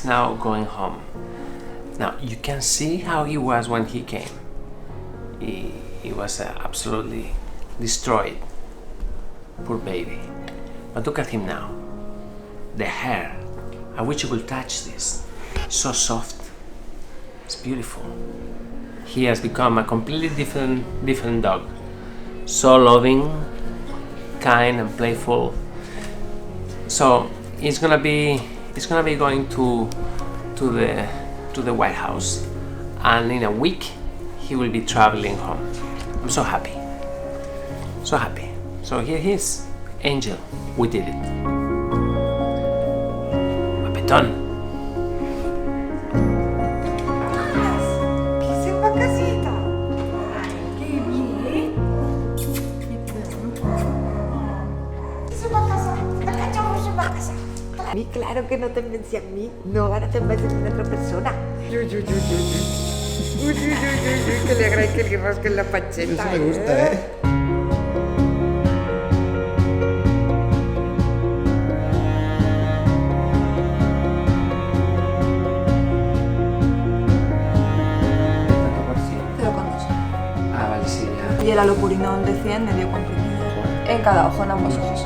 he's now going home. Now you can see how he was when he came. He was absolutely destroyed. Poor baby. But look at him now. The hair. I wish you could touch this. So soft. It's beautiful. He has become a completely different dog. So loving, kind and playful. So he's gonna be going to the White House, and in a week he will be traveling home. I'm so happy. So happy. So here he is. Angel. We did it. Papetón. Claro que no te envencí a mí. No, ahora te envences a otra persona. Que le agrade que le rasquen la pancheta. Eso me gusta, Ah, vale, sí, ya. Y el alopurinol de 100 medio comprimido en cada ojo, en ambos ojos.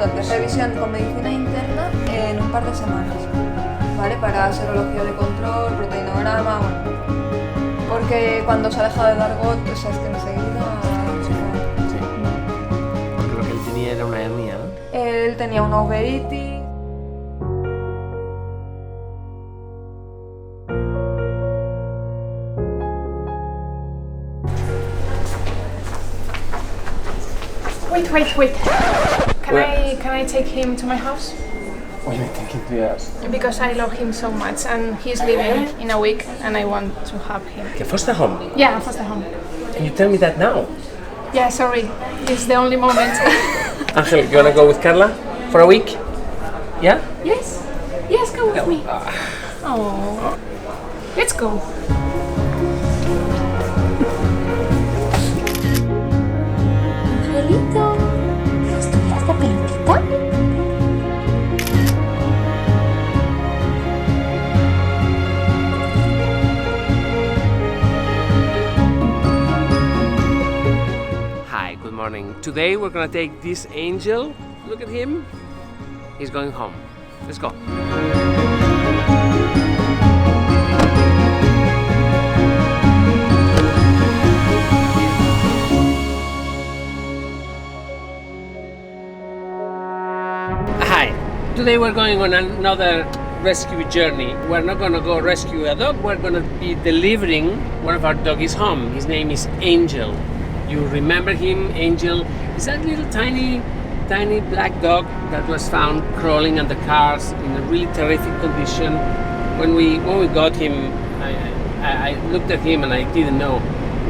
Entonces, revisión con medicina interna en un par de semanas, ¿vale? Para serología de control, proteinograma, bueno. Porque cuando se ha dejado de dar GOT, pues es que enseguida... Sí. Porque lo que él tenía era una hernia, ¿no? Él tenía una uveitis. Wait. Can I take him to my house? Why you take him to your house? Because I love him so much and he's leaving in a week and I want to have him. The foster home? Yeah, foster home. Can you tell me that now? Yeah, sorry. It's the only moment. Angel, you wanna go with Carla for a week? Yeah? Yes, go with me. Oh, let's go. Angelito, ¿estudiaste pelotita? Hi, good morning. Today we're gonna take this angel. Look at him. He's going home. Let's go. Hi. Today we're going on another rescue journey. We're not gonna go rescue a dog. We're gonna be delivering one of our doggies home. His name is Angel. You remember him, Angel? He's that little tiny black dog that was found crawling under cars in a really terrific condition. When we got him, I looked at him and I didn't know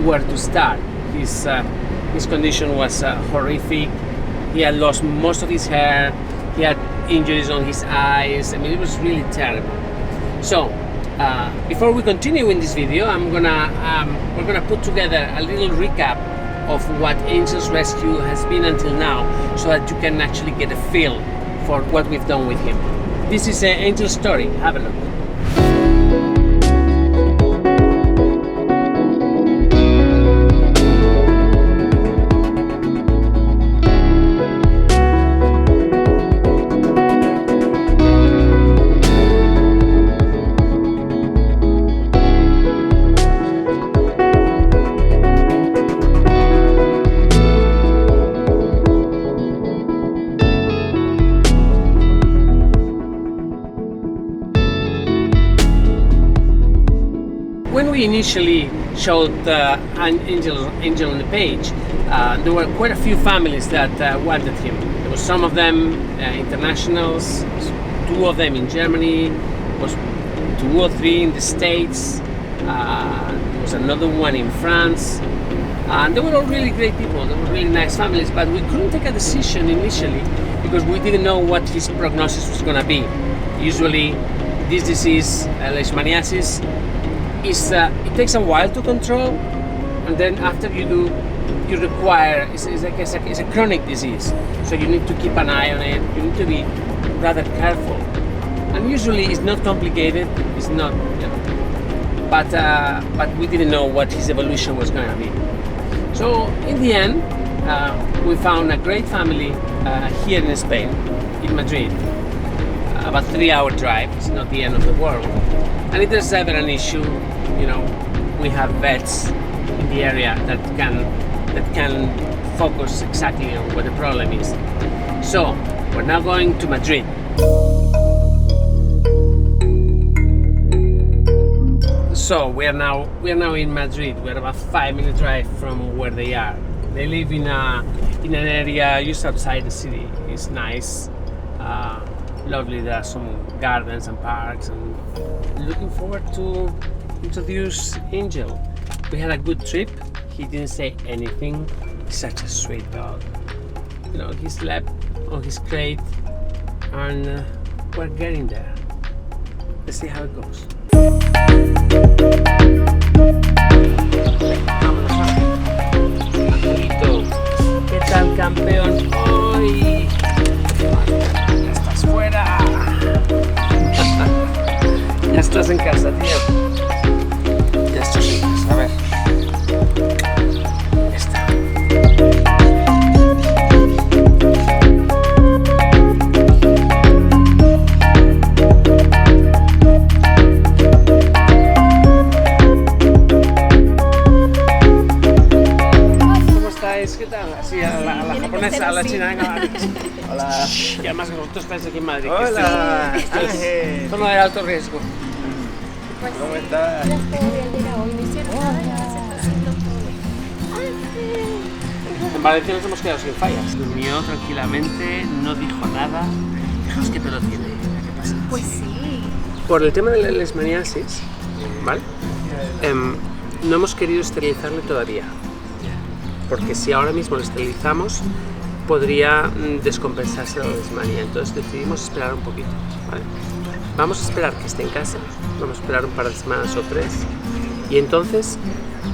where to start. His condition was horrific. He had lost most of his hair. He had injuries on his eyes. I mean, it was really terrible. So, before we continue in this video, we're gonna put together a little recap of what Angel's rescue has been until now, so that you can actually get a feel for what we've done with him. This is Angel's story. Have a look. When we initially showed Angel on the page, there were quite a few families that wanted him. There was some of them internationals, 2 of them in Germany, was 2 or 3 in the States, there was another one in France, and they were all really great people. They were really nice families, but we couldn't take a decision initially because we didn't know what his prognosis was going to be. Usually, this disease, leishmaniasis, it takes a while to control, and then after you do, you require, it's a chronic disease, so you need to keep an eye on it. You need to be rather careful. And usually it's not complicated. It's not, you know, but we didn't know what his evolution was going to be. So in the end, we found a great family here in Spain, in Madrid. About 3-hour drive. It's not the end of the world. And if there's ever an issue, you know, we have vets in the area that can focus exactly on what the problem is. So we're now going to Madrid. So we are now in Madrid. We're about 5-minute drive from where they are. They live in an area just outside the city. It's nice, lovely. There are some gardens and parks, and looking forward to introduce Angel. We had a good trip. He didn't say anything. He's such a sweet dog. You know, he slept on his crate, and we're getting there. Let's see how it goes. ¿Qué tal, campeón? ¡Hoy! ¡Ya estás fuera! Ya estás en casa, tío. Ya estás en casa, a ver. Ya está. ¿Qué tal? Así a la japonesa, a la china, venga, vale. Hola. Y además vosotros estáis aquí en Madrid. Hola. Esto es zona de alto riesgo. Pues ¿Cómo sí, estás? ya estoy al día hoy. No hicieron nada, ya se está haciendo todo. En Valencia nos hemos quedado sin fallas. Durmió tranquilamente, no dijo nada. Fijaos qué pelo tiene. ¿Qué pasa? Pues sí. Por el tema de la leishmaniasis, ¿vale? No hemos querido esterilizarle todavía. Porque si ahora mismo lo esterilizamos, podría descompensarse la leishmania. Entonces decidimos esperar un poquito, ¿vale? Vamos a esperar que esté en casa, vamos a esperar un par de semanas o 3, y entonces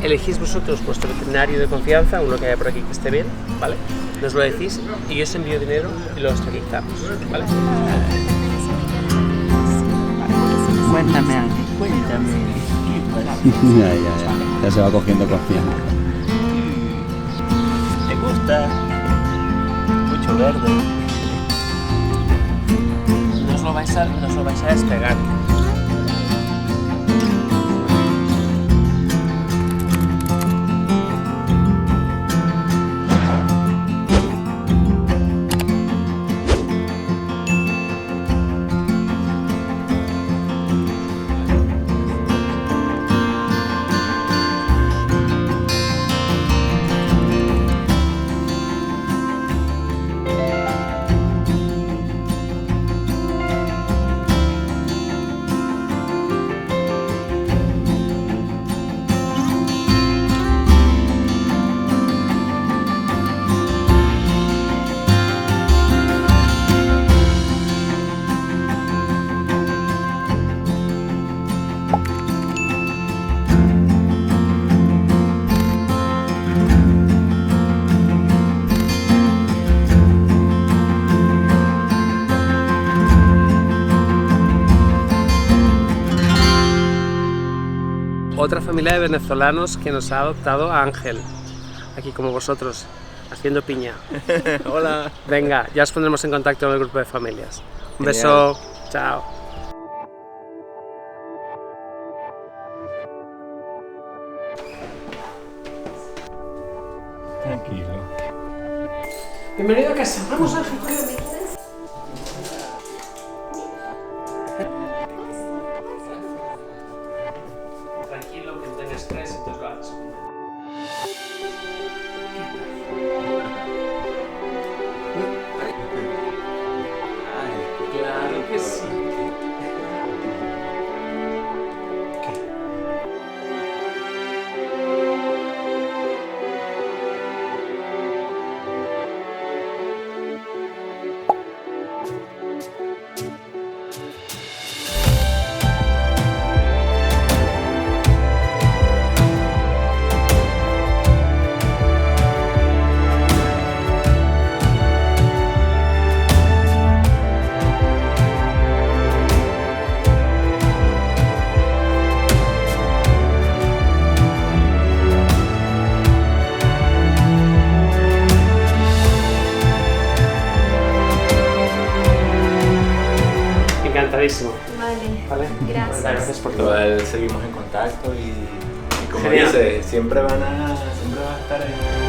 elegís vosotros vuestro veterinario de confianza, uno que haya por aquí que esté bien, ¿vale? Nos lo decís y yo os envío dinero y lo esterilizamos, ¿vale? Cuéntame, Ángel, cuéntame. Ya se va cogiendo confianza. ¿Te gusta? Mucho verde. No os lo vais a despegar. Otra familia de venezolanos que nos ha adoptado a Ángel, aquí como vosotros, haciendo piña. Hola. Venga, ya os pondremos en contacto con el grupo de familias. Un Genial. beso, chao. Tranquilo. Bienvenido a casa. Vamos, Ángel. Tranquilo, que tengas estrés y te lo haces. Claro que sí. clarísimo. Vale. ¿Vale? Gracias. Gracias por todo. Igual seguimos en contacto y como Genial. dices, siempre va a estar en